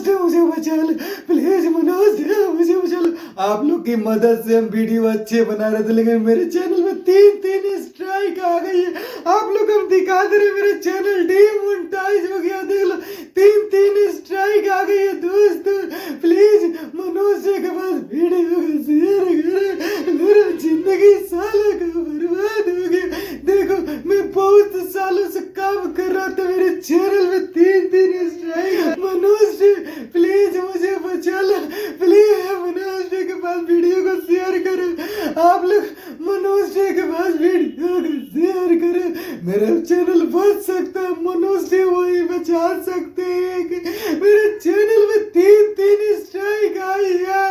मनोज ने मुझे बचा लो, प्लीज मनोज ने मुझे बचा लो। आप लोग की मदद से हम वीडियो अच्छे बना रहे थे, लेकिन मेरे चैनल में 3 स्ट्राइक आ गई है। आप लोग हम दिखा दे रहे, मेरा चैनल डीमोनेटाइज हो गया, देख लो 3 स्ट्राइक आ गई है। दोस्तों प्लीज मनोज के पास वीडियो को शेयर करें, मेरा जिंदगी सालों का बर्बाद हो गया। देखो मैं बहुत सालों से काम कर रहा था, मेरे चैनल में 3 स्ट्राइक। मनोज जी प्लीज मुझे बचा लो, प्लीज मनोज जी के पास वीडियो को शेयर करें। आप लोग मनोज जी के पास वीडियो को शेयर करें, मेरा चैनल बच सकता है। मनोज जी वही बचा सकते हैं कि मेरे चैनल में 3 स्ट्राइक आई है,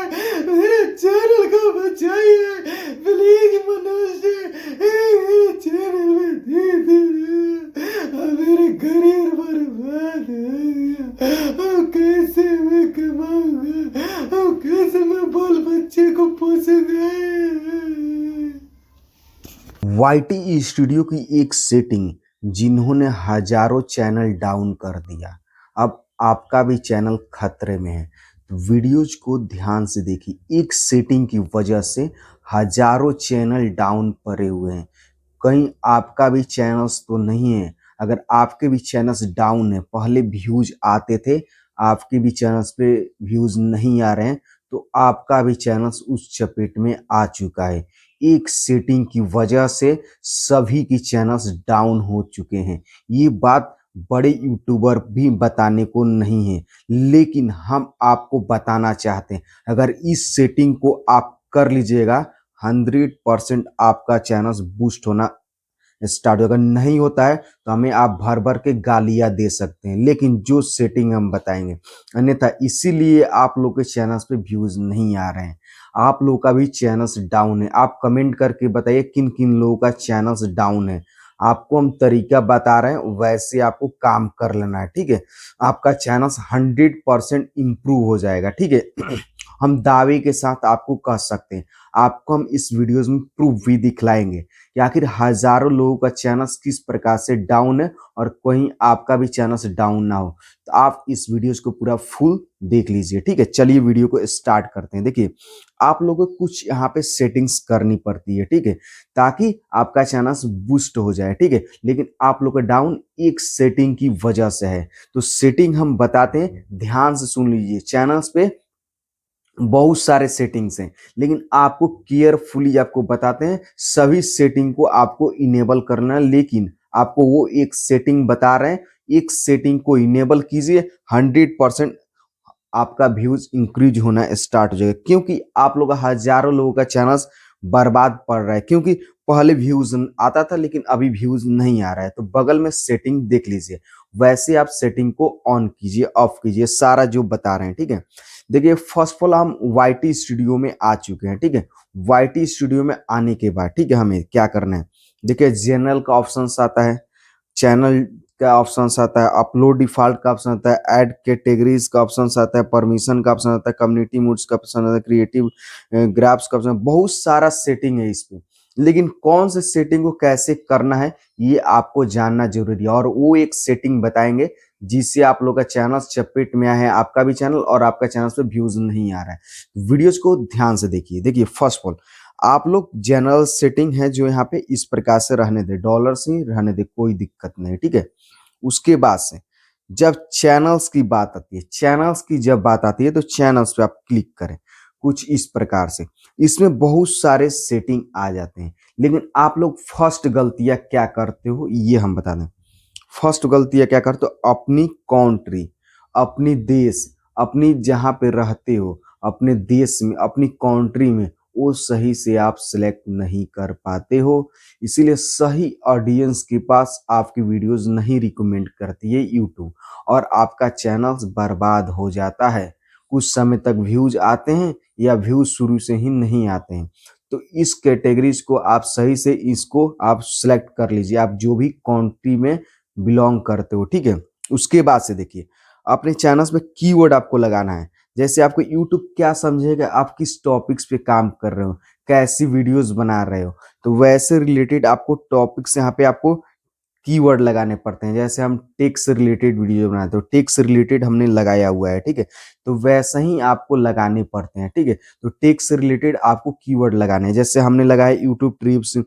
मेरे चैनल को बचाइए प्लीज मनोज जी। मेरे चैनल में 3 मेरे करियर बर्बाद हो गया। अब कैसे मैं कमाऊंगा, अब कैसे मैं बाल बच्चे को पोसूंगा। YT स्टूडियो की एक सेटिंग जिन्होंने हजारों चैनल डाउन कर दिया, अब आपका भी चैनल खतरे में है। तो वीडियोज को ध्यान से देखिए, एक सेटिंग की वजह से हजारों चैनल डाउन पड़े हुए हैं। कहीं आपका भी चैनल्स तो नहीं है? अगर आपके भी चैनल्स डाउन है, पहले व्यूज आते थे, आपके भी चैनल्स पे व्यूज नहीं आ रहे हैं, तो आपका भी चैनल्स उस चपेट में आ चुका है। एक सेटिंग की वजह से सभी की चैनल्स डाउन हो चुके हैं। ये बात बड़े यूट्यूबर भी बताने को नहीं है, लेकिन हम आपको बताना चाहते हैं। अगर इस सेटिंग को आप कर लीजिएगा, 100% आपका चैनल बूस्ट होना स्टार्ट होगा। नहीं होता है तो हमें आप भर भर के गालियां दे सकते हैं, लेकिन जो सेटिंग हम बताएंगे, अन्यथा इसीलिए आप लोग के चैनल्स पे व्यूज नहीं आ रहे हैं। आप लोगों का भी चैनल्स डाउन है। आप कमेंट करके बताइए किन किन लोगों का चैनल्स डाउन है। आपको हम तरीका बता रहे हैं, वैसे आपको काम कर लेना है, ठीक है। आपका चैनल 100% इम्प्रूव हो जाएगा, ठीक है। हम दावे के साथ आपको कह सकते हैं। आपको हम इस वीडियोस में प्रूफ भी दिखलाएंगे कि आखिर हजारों लोगों का चैनल किस प्रकार से डाउन है, और कहीं आपका भी चैनल डाउन ना हो। तो आप इस वीडियोस को पूरा फुल देख लीजिए, ठीक है। चलिए वीडियो को स्टार्ट करते हैं। देखिए, आप लोगों को कुछ यहाँ पे सेटिंग्स करनी पड़ती है, ठीक है, ताकि आपका चैनल बूस्ट हो जाए, ठीक है। लेकिन आप लोग का डाउन एक सेटिंग की वजह से है। तो सेटिंग हम बताते हैं, ध्यान से सुन लीजिए। चैनल्स पे बहुत सारे सेटिंग्स हैं, लेकिन आपको केयरफुली आपको बताते हैं, सभी सेटिंग को आपको इनेबल करना है। लेकिन आपको वो एक सेटिंग बता रहे हैं, एक सेटिंग को इनेबल कीजिए, 100% आपका व्यूज इंक्रीज होना स्टार्ट हो जाएगा। क्योंकि आप लोग हजारों लोगों का चैनल बर्बाद पड़ रहा है, क्योंकि पहले व्यूज आता था लेकिन अभी व्यूज नहीं आ रहा है। तो बगल में सेटिंग देख लीजिए, वैसे आप सेटिंग को ऑन कीजिए, ऑफ कीजिए, सारा जो बता रहे हैं, ठीक है। देखिए, फर्स्ट ऑफ ऑल हम YT स्टूडियो में आ चुके हैं, ठीक है। YT स्टूडियो में आने के बाद, ठीक है, हमें क्या करना है। देखिए, जनरल का ऑप्शन आता है, चैनल का ऑप्शन आता है, अपलोड डिफॉल्ट का ऑप्शन आता है, ऐड कैटेगरीज का ऑप्शन आता है, परमिशन का ऑप्शन आता है, कम्युनिटी मूड्स का ऑप्शन आता है, क्रिएटिव ग्राफ्स का ऑप्शन। बहुत सारा सेटिंग है इस पे, लेकिन कौन से सेटिंग को कैसे करना है ये आपको जानना जरूरी है। और वो एक सेटिंग बताएंगे जिससे आप लोग का चैनल चपेट में आया है, आपका भी चैनल, और आपका चैनल पे व्यूज नहीं आ रहा है। वीडियोज को ध्यान से देखिए। देखिए, फर्स्ट ऑफ ऑल आप लोग जनरल सेटिंग है जो यहाँ पे इस प्रकार से रहने दे, डॉलर से रहने दे, कोई दिक्कत नहीं, ठीक है। उसके बाद से जब चैनल्स की बात आती है, चैनल्स की जब बात आती है, तो चैनल्स पे आप क्लिक करें कुछ इस प्रकार से। इसमें बहुत सारे सेटिंग आ जाते हैं, लेकिन आप लोग फर्स्ट गलतियां क्या करते हो ये हम बता दें। फर्स्ट गलतियां क्या करते हो, अपनी कंट्री, अपनी देश, अपनी जहां पे रहते हो, अपने देश में, अपनी कंट्री में वो सही से आप सिलेक्ट नहीं कर पाते हो। इसीलिए सही ऑडियंस के पास आपकी वीडियोस नहीं रिकमेंड करती है यूट्यूब, और आपका चैनल बर्बाद हो जाता है। कुछ समय तक व्यूज आते हैं या व्यूज शुरू से ही नहीं आते हैं। तो इस कैटेगरीज को आप सही से इसको आप सिलेक्ट कर लीजिए, आप जो भी कंट्री में बिलोंग करते हो, ठीक है। उसके बाद से देखिए, अपने चैनल्स में कीवर्ड आपको लगाना है। जैसे आपको यूट्यूब क्या समझेगा, आप किस टॉपिक्स पे काम कर रहे हो, कैसी वीडियोस बना रहे हो, तो वैसे रिलेटेड आपको टॉपिक्स यहाँ पे आपको कीवर्ड लगाने पड़ते हैं। जैसे हम टेक से रिलेटेड वीडियो बनाते हो, टेक से रिलेटेड हमने लगाया हुआ है, ठीक है, तो वैसा ही आपको लगाने पड़ते हैं, ठीक है। तो टेक से रिलेटेड आपको कीवर्ड लगाने हैं। जैसे हमने लगाया YouTube tips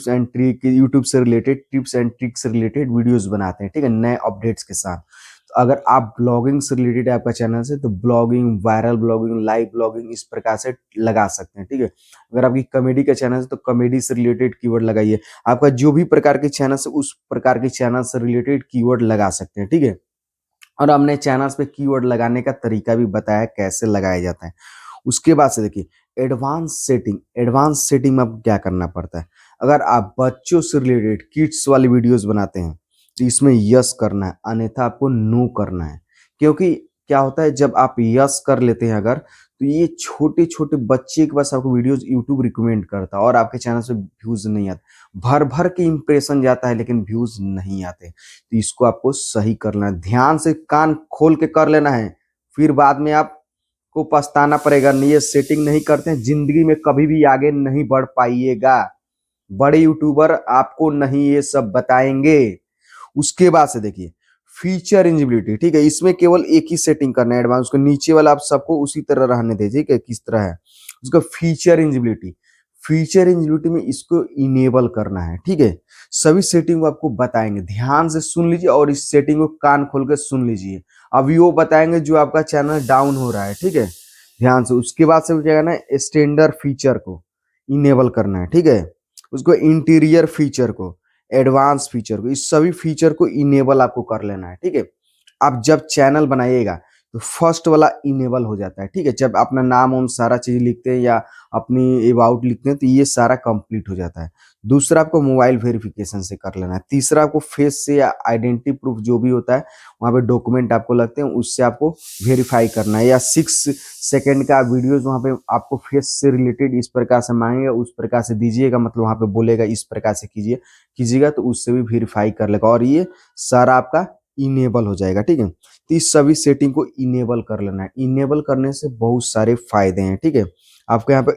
and trick, YouTube से रिलेटेड टिप्स एंड ट्रिक्स से रिलेटेड वीडियोस बनाते हैं, ठीक है, नए अपडेट्स के साथ। तो अगर आप ब्लॉगिंग से रिलेटेड आपका चैनल से, तो blogging, viral blogging, live blogging इस प्रकार से लगा सकते हैं, ठीक है। अगर आपकी कॉमेडी का चैनल है तो कॉमेडी से रिलेटेड कीवर्ड लगाइए। आपका जो भी प्रकार के चैनल से, उस प्रकार के चैनल से रिलेटेड कीवर्ड लगा सकते हैं, ठीक है। और हमने चैनल्स पे कीवर्ड लगाने का तरीका भी बताया कैसे लगाया जाता है। उसके बाद से देखिए एडवांस सेटिंग में आपको क्या करना पड़ता है। अगर आप बच्चों से रिलेटेड किड्स वाली वीडियोस बनाते हैं तो इसमें यस करना है, अन्यथा आपको नो करना है। क्योंकि क्या होता है, जब आप यस कर लेते हैं अगर, तो ये छोटे छोटे बच्चे के पास आपको वीडियोस यूट्यूब रिकमेंड करता है और आपके चैनल से व्यूज नहीं आते। भर भर के इंप्रेशन जाता है लेकिन व्यूज नहीं आते। तो इसको आपको सही करना है, ध्यान से कान खोल के कर लेना है, फिर बाद में आपको पछताना पड़ेगा। नहीं, ये सेटिंग नहीं करते हैं, जिंदगी में कभी भी आगे नहीं बढ़ पाइएगा। बड़े यूट्यूबर आपको नहीं ये सब बताएंगे। उसके बाद से देखिए फीचर इंजिबिलिटी, ठीक है, इसमें केवल एक ही सेटिंग करना है एडवांस को, नीचे वाला आप सबको उसी तरह रहने दीजिए कि किस तरह है उसका फीचर इंजिबिलिटी में इसको इनेबल करना है, ठीक है। सभी सेटिंग को आपको बताएंगे, ध्यान से सुन लीजिए और इस सेटिंग को कान खोल के सुन लीजिए। अभी वो बताएंगे जो आपका चैनल डाउन हो रहा है, ठीक है, ध्यान से। उसके बाद से क्या करना है, स्टैंडर्ड फीचर को इनेबल करना है, ठीक है, उसको इंटीरियर फीचर को, एडवांस फीचर को, इस सभी फीचर को इनेबल आपको कर लेना है, ठीक है। आप जब चैनल बनाइएगा तो फर्स्ट वाला इनेबल हो जाता है, ठीक है। जब अपना नाम उम सारा चीज लिखते हैं या अपनी अबाउट लिखते हैं तो ये सारा कंप्लीट हो जाता है। दूसरा आपको मोबाइल वेरिफिकेशन से कर लेना है। तीसरा आपको फेस से या आइडेंटिटी प्रूफ जो भी होता है वहाँ पे डॉक्यूमेंट आपको लगते हैं, उससे आपको वेरीफाई करना है। या 6 सेकंड का वीडियोज वहाँ पे आपको फेस से रिलेटेड इस प्रकार से मांगेगा, उस प्रकार से दीजिएगा, मतलब वहाँ पे बोलेगा इस प्रकार से कीजिएगा तो उससे भी वेरीफाई कर लेगा और ये सारा आपका इनेबल हो जाएगा, ठीक है। तो इस सभी सेटिंग को इनेबल कर लेना है। इनेबल करने से बहुत सारे फायदे हैं, ठीक है। आपको यहाँ पे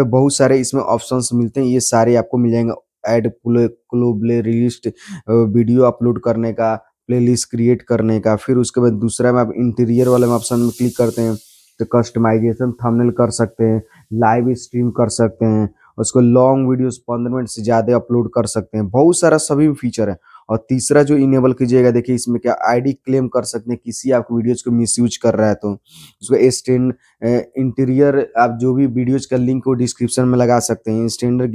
बहुत सारे इसमें ऑप्शंस मिलते हैं, ये सारे आपको मिल जाएंगे। ऐड प्लेलिस्ट, वीडियो अपलोड करने का, प्लेलिस्ट क्रिएट करने का। फिर उसके बाद दूसरा में आप इंटीरियर वाले ऑप्शन में क्लिक करते हैं तो कस्टमाइजेशन थंबनेल कर सकते हैं, लाइव स्ट्रीम कर सकते हैं, उसको लॉन्ग वीडियोस 15 मिनट से ज़्यादा अपलोड कर सकते हैं। बहुत सारा सभी फीचर है। और तीसरा जो इनेबल कीजिएगा, देखिए इसमें क्या आईडी क्लेम कर सकते हैं, किसी आपको वीडियोज को मिसयूज कर रहा है तो उसको इंटीरियर, आप जो भी वीडियोज का लिंक को डिस्क्रिप्शन में लगा सकते हैं। स्टैंडर्ड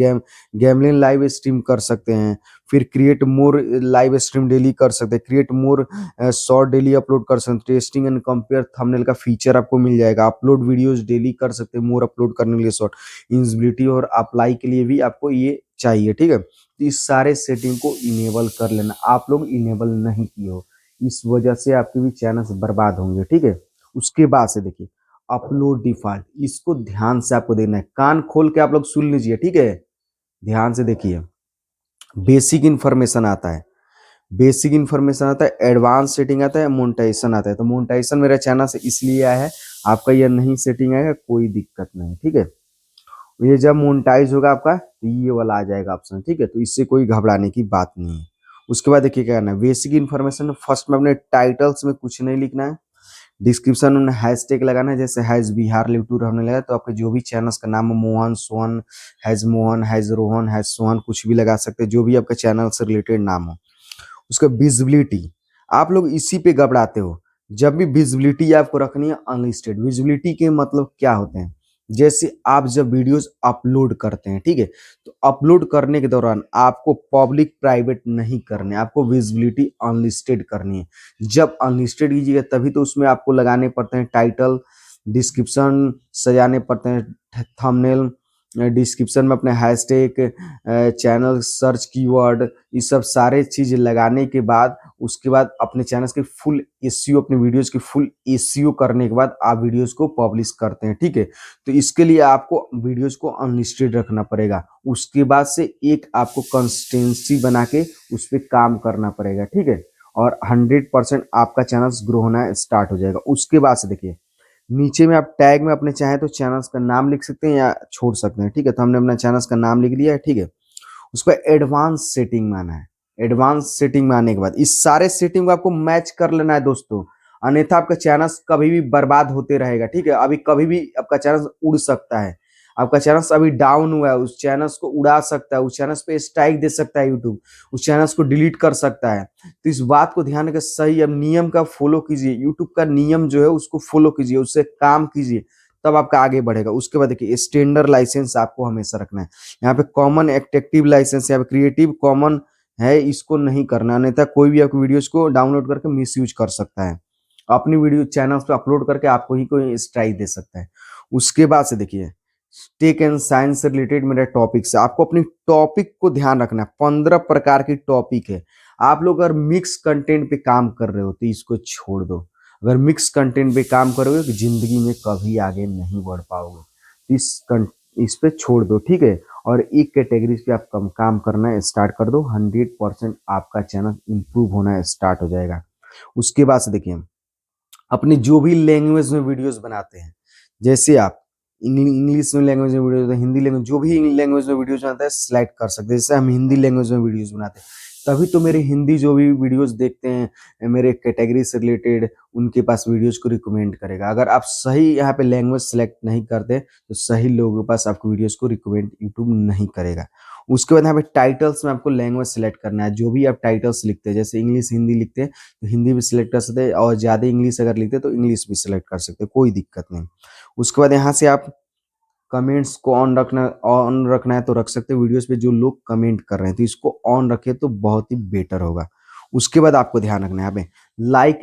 गैमलिन लाइव स्ट्रीम कर सकते हैं। फिर create more live stream daily कर सकते हैं, create more short daily upload कर सकते हैं। टेस्टिंग एंड कंपेयर थंबनेल का फीचर आपको मिल जाएगा। अपलोड वीडियोज डेली कर सकते हैं, मोर अपलोड करने के लिए शॉर्ट, इंजिबिलिटी और अप्लाई के लिए भी आपको ये चाहिए, ठीक है। तो इस सारे सेटिंग को इनेबल कर लेना। आप लोग इनेबल नहीं किए हो, इस वजह से आपके भी चैनल बर्बाद होंगे, ठीक है। उसके बाद से देखिए अपलोड डिफॉल्ट, इसको ध्यान से आपको देना है, कान खोल के आप लोग सुन लीजिए, ठीक है, ध्यान से देखिए। बेसिक इन्फॉर्मेशन आता है, एडवांस सेटिंग आता है, मोनेटाइजेशन आता है। तो मोनेटाइजेशन मेरा चैनल से इसलिए आया है, आपका यह नहीं सेटिंग आएगा कोई दिक्कत नहीं, ठीक है। ये जब मोनेटाइज होगा आपका तो ये वाला आ जाएगा ऑप्शन, ठीक है। तो इससे कोई घबराने की बात नहीं है। उसके बाद देखिए क्या करना है, बेसिक इन्फॉर्मेशन फर्स्ट में अपने टाइटल्स में कुछ नहीं लिखना है। डिस्क्रिप्शन में हैशटैग लगाना है, जैसे हैज बिहार लिव टूर हमने लगाया तो आपके जो भी चैनल्स का नाम है, मोहन, हैज रोहन, हैज सोहन, कुछ भी लगा सकते हैं, जो भी आपका चैनल से रिलेटेड नाम हो। उसका विजिबिलिटी, आप लोग इसी पे घबराते हो। जब भी विजिबिलिटी आपको रखनी है अनलिस्टेड। विजिबिलिटी के मतलब क्या होते हैं, जैसे आप जब वीडियोस अपलोड करते हैं, ठीक है, तो अपलोड करने के दौरान आपको पब्लिक प्राइवेट नहीं करने, आपको विजिबिलिटी अनलिस्टेड करनी है। जब अनलिस्टेड कीजिएगा तभी तो उसमें आपको लगाने पड़ते हैं टाइटल, डिस्क्रिप्शन सजाने पड़ते हैं, थंबनेल, डिस्क्रिप्शन में अपने हैशटैग, चैनल सर्च कीवर्ड, ये सब सारे चीज लगाने के बाद उसके बाद अपने चैनल के फुल एसईओ, अपने वीडियोस की फुल एसईओ करने के बाद आप वीडियोस को पब्लिश करते हैं, ठीक है। तो इसके लिए आपको वीडियोस को अनलिस्टेड रखना पड़ेगा। उसके बाद से एक आपको कंसिस्टेंसी बना के उस पर काम करना पड़ेगा, ठीक है, और 100% आपका चैनल ग्रो होना स्टार्ट हो जाएगा। उसके बाद से देखिए नीचे में आप टैग में अपने चाहें तो चैनल्स का नाम लिख सकते हैं या छोड़ सकते हैं, ठीक है। तो हमने अपना चैनल्स का नाम लिख लिया है, ठीक है। उस पर एडवांस सेटिंग में आना है। एडवांस सेटिंग में आने के बाद इस सारे सेटिंग को आपको मैच कर लेना है दोस्तों, अन्यथा आपका चैनल कभी भी बर्बाद होते रहेगा। ठीक है, अभी कभी भी आपका चैनल उड़ सकता है, आपका चैनल अभी डाउन हुआ है, उस चैनल को उड़ा सकता है, उस चैनल पे स्ट्राइक दे सकता है यूट्यूब, उस चैनल को डिलीट कर सकता है। तो इस बात को ध्यान रखकर सही अब नियम का फॉलो कीजिए, यूट्यूब का नियम जो है उसको फॉलो कीजिए, उससे काम कीजिए, तब आपका आगे बढ़ेगा। उसके बाद देखिए स्टैंडर्ड लाइसेंस आपको हमेशा रखना है। यहाँ पे कॉमन एक्टिव लाइसेंस, यहाँ पे क्रिएटिव कॉमन है, इसको नहीं करना, अन्यथा कोई भी आपकी वीडियोस को डाउनलोड करके मिसयूज कर सकता है, अपनी वीडियो चैनल पे अपलोड करके आपको ही कोई स्ट्राइक दे सकता है। उसके बाद से देखिए टेक एंड साइंस से रिलेटेड मेरा टॉपिक से आपको अपनी टॉपिक को ध्यान रखना है। 15 प्रकार की टॉपिक है। आप लोग अगर मिक्स कंटेंट पे काम कर रहे हो तो इसको छोड़ दो। अगर मिक्स कंटेंट पे काम करोगे तो जिंदगी में कभी आगे नहीं बढ़ पाओगे। इस पे छोड़ दो, ठीक है। और एक कैटेगरी पे आप काम करना स्टार्ट कर दो, 100% आपका चैनल इंप्रूव होना स्टार्ट हो जाएगा। उसके बाद से देखिए अपने जो भी लैंग्वेज में वीडियोस बनाते हैं, जैसे आप इंग्लिश में लैंग्वेज में वीडियो, हिंदी लैंग्वेज, जो भी लैंग्वेज में वीडियोस बनाते हैं सिलेक्ट कर सकते हैं। जैसे हम हिंदी लैंग्वेज में वीडियोस बनाते हैं, तभी तो मेरे हिंदी जो भी वीडियोस देखते हैं मेरे कैटेगरी से रिलेटेड, उनके पास वीडियोस को रिकमेंड करेगा। अगर आप सही यहाँ पे लैंग्वेज सेलेक्ट नहीं करते तो सही लोगों के पास आपको वीडियोस को रिकमेंड यूट्यूब नहीं करेगा। उसके बाद यहाँ पे टाइटल्स में आपको लैंग्वेज सेलेक्ट करना है। जो भी आप टाइटल्स लिखते हैं, जैसे इंग्लिश हिंदी लिखते हैं तो हिंदी भी सिलेक्ट कर सकते हैं, और ज़्यादा इंग्लिश अगर लिखते हैं तो इंग्लिश भी सिलेक्ट कर सकते हैं, कोई दिक्कत नहीं। उसके बाद यहाँ से आप कमेंट्स को ऑन रखना है तो रख सकते हैं। वीडियोस पे जो लोग कमेंट कर रहे हैं तो इसको ऑन रखे तो बहुत ही बेटर होगा। उसके बाद आपको ध्यान रखना है यहाँ पे लाइक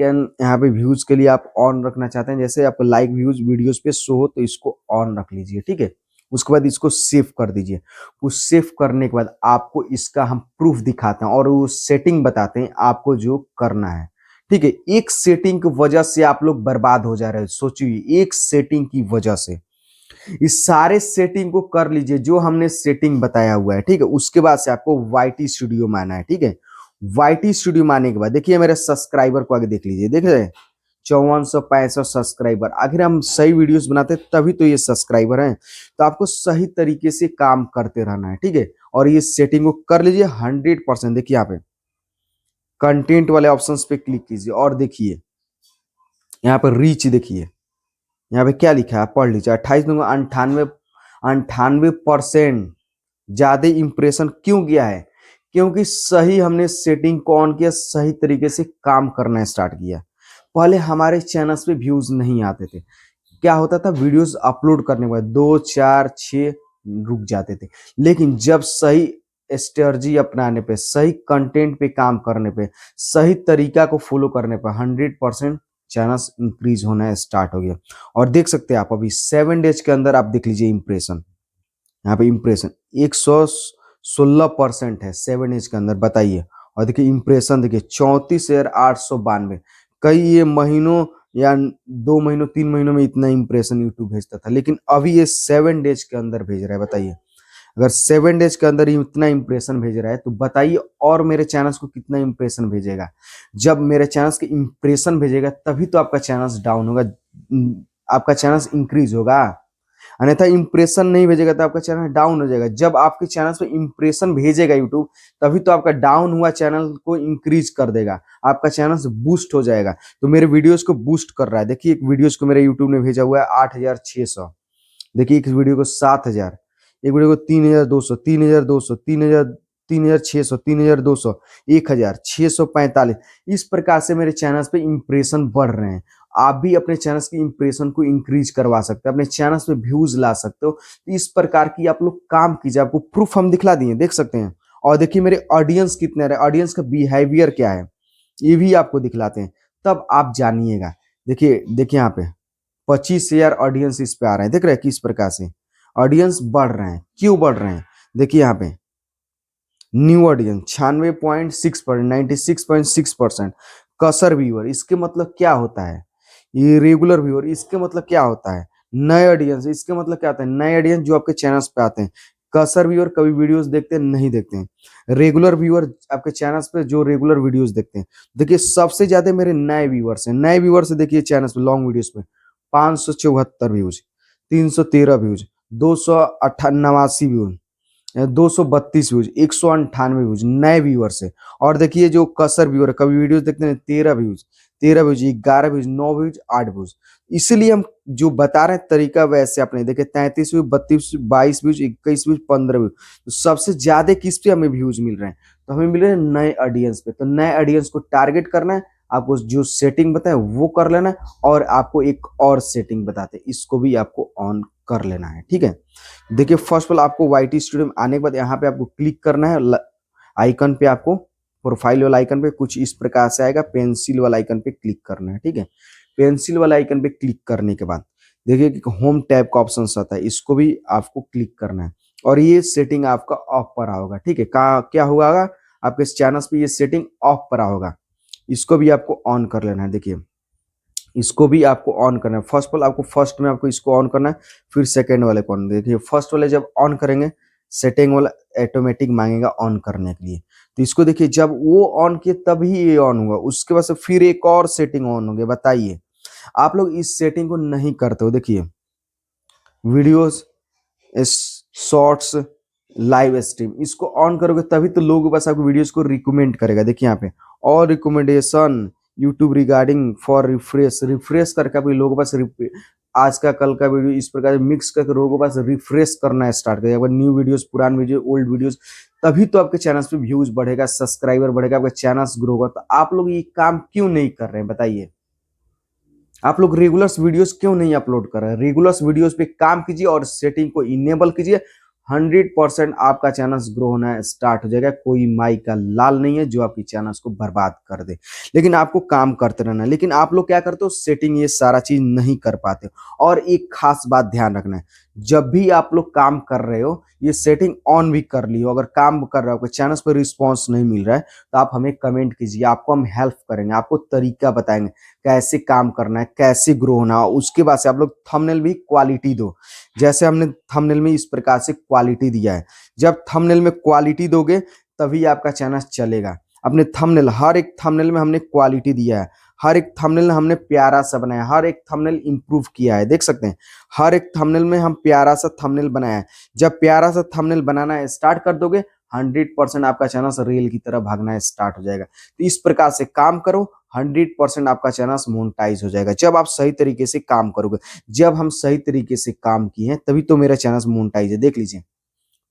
एंड यहाँ पे व्यूज के लिए आप ऑन रखना चाहते हैं। जैसे आपको लाइक व्यूज वीडियोस पे शो हो तो इसको ऑन रख लीजिए, ठीक है। उसके बाद इसको सेव कर दीजिए। उस सेव करने के बाद आपको इसका हम प्रूफ दिखाते हैं और वो सेटिंग बताते हैं आपको जो करना है, ठीक है। एक सेटिंग की वजह से आप लोग बर्बाद हो जा रहे हैं। सोचिए, एक सेटिंग की वजह से इस सारे सेटिंग को कर लीजिए जो हमने सेटिंग बताया हुआ है, ठीक है। उसके बाद से आपको वाईटी स्टूडियो में आना है, ठीक है। वाईटी स्टूडियो में आने के बाद देखिए मेरे सब्सक्राइबर को आगे देख लीजिए, देख रहे हैं 5465 सब्सक्राइबर। आखिर हम सही वीडियोस बनाते हैं तभी तो ये सब्सक्राइबर हैं। तो आपको सही तरीके से काम करते रहना है, ठीक है। और ये सेटिंग को कर लीजिए 100%। देखिए यहाँ पे कंटेंट वाले ऑप्शन पे क्लिक कीजिए और देखिए यहाँ पर रीच, देखिए यहाँ पे क्या लिखा है, पढ़ लीजिए। 98% ज्यादा इंप्रेशन क्यों गया है? क्योंकि सही हमने सेटिंग को ऑन किया, सही तरीके से काम करना स्टार्ट किया। पहले हमारे चैनल्स पे व्यूज नहीं आते थे। क्या होता था, वीडियोस अपलोड करने के बाद 2 4 6 रुक जाते थे। लेकिन जब सही स्ट्रेटजी अपनाने पे, सही कंटेंट पे काम करने पे, सही तरीका को फॉलो करने पे 100% चैनल्स इंक्रीज होना स्टार्ट हो गया। और देख सकते हैं आप अभी 7 डेज के अंदर आप देख लीजिए इंप्रेशन, यहाँ पे इंप्रेशन 116% है 7 डेज के अंदर, बताइए। और देखिए इंप्रेशन देखिए 34,892। कई ये महीनों या 2 महीनों 3 महीनों में इतना इंप्रेशन यूट्यूब भेजता था, लेकिन अभी ये 7 डेज के अंदर भेज रहा है। बताइए, अगर 7 डेज के अंदर इतना इंप्रेशन भेज रहा है तो बताइए और मेरे चैनल्स को कितना इंप्रेशन भेजेगा। जब मेरे चैनल्स के इंप्रेशन भेजेगा तभी तो आपका चैनल्स डाउन होगा, आपका चैनल्स इंक्रीज होगा। अन्यथा इंप्रेशन नहीं भेजेगा तो आपका चैनल डाउन हो जाएगा। जब आपके चैनल पे इंप्रेशन भेजेगा यूट्यूब तभी तो आपका डाउन हुआ चैनल को इंक्रीज कर देगा, आपका चैनल बूस्ट हो जाएगा। तो मेरे वीडियोस को बूस्ट कर रहा है। देखिए एक वीडियोस को मेरे यूट्यूब ने भेजा हुआ है 8600, देखिए एक वीडियो को 7000, एक वीडियो को 3200, 3200, 3600, 3200, 1645। इस प्रकार से मेरे चैनल पे इंप्रेशन बढ़ रहे हैं। आप भी अपने चैनल की इंप्रेशन को इंक्रीज करवा सकते हैं, अपने चैनल पे व्यूज ला सकते हो। तो इस प्रकार की आप लोग काम कीजिए। आपको प्रूफ हम दिखला दिए, देख सकते हैं। और देखिए मेरे ऑडियंस कितने रहे, ऑडियंस का बिहेवियर क्या है, ये भी आपको दिखलाते हैं, तब आप जानिएगा। देखिए देखिए यहाँ पे 25,000 ऑडियंस इस पे आ रहे हैं, देख रहे हैं किस प्रकार से ऑडियंस बढ़ रहे हैं। क्यों बढ़ रहे हैं? देखिए यहाँ पे न्यू ऑडियंस 96.6%, 96.6%। कसर व्यूअर, इसके मतलब क्या होता है? ये रेगुलर व्यूअर, इसके मतलब क्या होता है? नए ऑडियंस, इसके मतलब क्या होता है? नए ऑडियंस जो आपके चैनल्स पे आते हैं। कसर व्यूअर कभी वीडियोस देखते हैं नहीं देखते हैं। रेगुलर व्यूअर आपके चैनल्स पे जो रेगुलर वीडियोस देखते हैं। देखिए सबसे ज्यादा मेरे नए व्यूअर्स हैं। नए व्यूअर्स देखिए चैनल्स पे लॉन्ग वीडियोस पे 574 views, 313 views, 289 views, 232 views, 198 views नए व्यूअर से। और देखिए जो कसर व्यूअर कभी वीडियोस देखते हैं 13 views, 13 views, 11 views, 9 views, 8 views. इसलिए हम जो बता रहे हैं तरीका वैसे अपने देखिए 33 व्यूज, 32, 22 व्यूज, 21 व्यूज, 15 व्यूज। तो सबसे ज्यादा किस पे हमें व्यूज मिल रहे हैं? तो हमें मिल रहे हैं नए ऑडियंस पे। तो नए ऑडियंस को टारगेट करना है, आपको जो सेटिंग बताए वो कर लेना है। और आपको एक और सेटिंग बताते हैं, इसको भी आपको ऑन कर लेना है, ठीक है। देखिए फर्स्ट ऑफ ऑल आपको वाईटी स्टूडियो में आने के बाद यहाँ पे आपको क्लिक करना है आइकन पे, आपको प्रोफाइल वाला आइकन पे कुछ इस प्रकार से आएगा, पेंसिल वाला आइकन पे क्लिक करना है, ठीक है। पेंसिल वाला आइकन पे क्लिक करने के बाद देखिए कि होम टैब का ऑप्शन आता है, इसको भी आपको क्लिक करना है। और ये सेटिंग आपका ऑफ पर होगा, ठीक है। क्या हुआ आपके चैनल पे ये सेटिंग ऑफ पर होगा, इसको भी आपको ऑन कर लेना है। देखिए इसको भी आपको ऑन करना है। फर्स्ट ऑफ ऑल आपको फर्स्ट में आपको इसको ऑन करना है, फिर सेकेंड वाले को ऑन। देखिए फर्स्ट वाले जब ऑन करेंगे सेटिंग वाला ऑटोमेटिक मांगेगा ऑन करने के लिए। तो इसको देखिए जब वो ऑन किए तभी ये ऑन हुआ, उसके बाद से फिर एक और सेटिंग ऑन हो गया। बताइए आप लोग इस सेटिंग को नहीं करते हो। देखिए वीडियोस, शॉर्ट्स, लाइव स्ट्रीम, इसको ऑन करोगे तभी तो लोग बस आपको वीडियोस को रिकमेंड करेगा। देखिए यहाँ पे और recommendation YouTube regarding for refresh करके आप लोगों को बस आज का कल का वीडियो इस प्रकार मिक्स करके लोगों को बस रिफ्रेश करना स्टार्ट करेगा। न्यू वीडियोस, पुरान वीडियो, ओल्ड वीडियोस, तभी तो आपके चैनल पे व्यूज बढ़ेगा, सब्सक्राइबर बढ़ेगा, आपका चैनल ग्रो होगा। तो आप लोग ये काम क्यों नहीं कर रहे हैं बताइए? आप लोग रेगुलर वीडियोस क्यों नहीं अपलोड कर रहे हैं? रेगुलर वीडियोस पे काम कीजिए और सेटिंग को इनेबल कीजिए। 100% आपका चैनल ग्रो होना स्टार्ट हो जाएगा। कोई माई का लाल नहीं है जो आपकी चैनल को बर्बाद कर दे, लेकिन आपको काम करते रहना है। लेकिन आप लोग क्या करते हो, सेटिंग ये सारा चीज नहीं कर पाते हो। और एक खास बात ध्यान रखना है, जब भी आप लोग काम कर रहे हो ये सेटिंग ऑन भी कर लियो। अगर काम कर रहे हो, आपके चैनल पर रिस्पॉन्स नहीं मिल रहा है तो आप हमें कमेंट कीजिए, आपको हम हेल्प करेंगे, आपको तरीका बताएंगे कैसे काम करना है, कैसे ग्रो होना है। उसके बाद से आप लोग थंबनेल भी क्वालिटी दो, जैसे हमने थंबनेल में इस प्रकार से क्वालिटी दिया है। जब थंबनेल में क्वालिटी दोगे तभी आपका चैनल चलेगा। अपने थंबनेल, हर एक थंबनेल में हमने क्वालिटी दिया है, हर एक थंबनेल हमने प्यारा सा बनाया, हर एक थंबनेल इंप्रूव किया है। देख सकते हैं हर एक थंबनेल में हम प्यारा सा थंबनेल बनाया है। जब प्यारा सा थंबनेल बनाना स्टार्ट कर दोगे 100% आपका चैनल रेल की तरह भागना स्टार्ट हो जाएगा। तो इस प्रकार से काम करो, 100% आपका चैनल मोनेटाइज हो जाएगा जब आप सही तरीके से काम करोगे। जब हम सही तरीके से काम किए हैं तभी तो मेरा चैनल मोनेटाइज है। देख लीजिए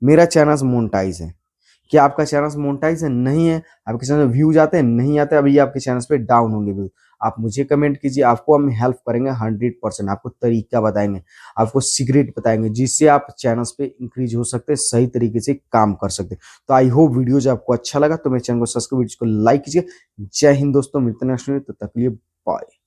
मेरा चैनल मोनेटाइज है। क्या आपका चैनल मोनेटाइज है? नहीं है। आपके चैनल व्यूज आते हैं? नहीं आते। अभी आपके चैनल पे डाउन होंगे व्यूज। आप मुझे कमेंट कीजिए, आपको हम हेल्प करेंगे 100%। आपको तरीका बताएंगे, आपको सीक्रेट बताएंगे जिससे आप चैनल पे इंक्रीज हो सकते हैं, सही तरीके से काम कर सकते हैं। तो आई होप वीडियोज आपको अच्छा लगा तो मेरे चैनल को सब्सक्राइब, वीडियो को लाइक कीजिए। जय हिंद दोस्तों, मिलते हैं नेक्स्ट वीडियो, तब तक के लिए बाय।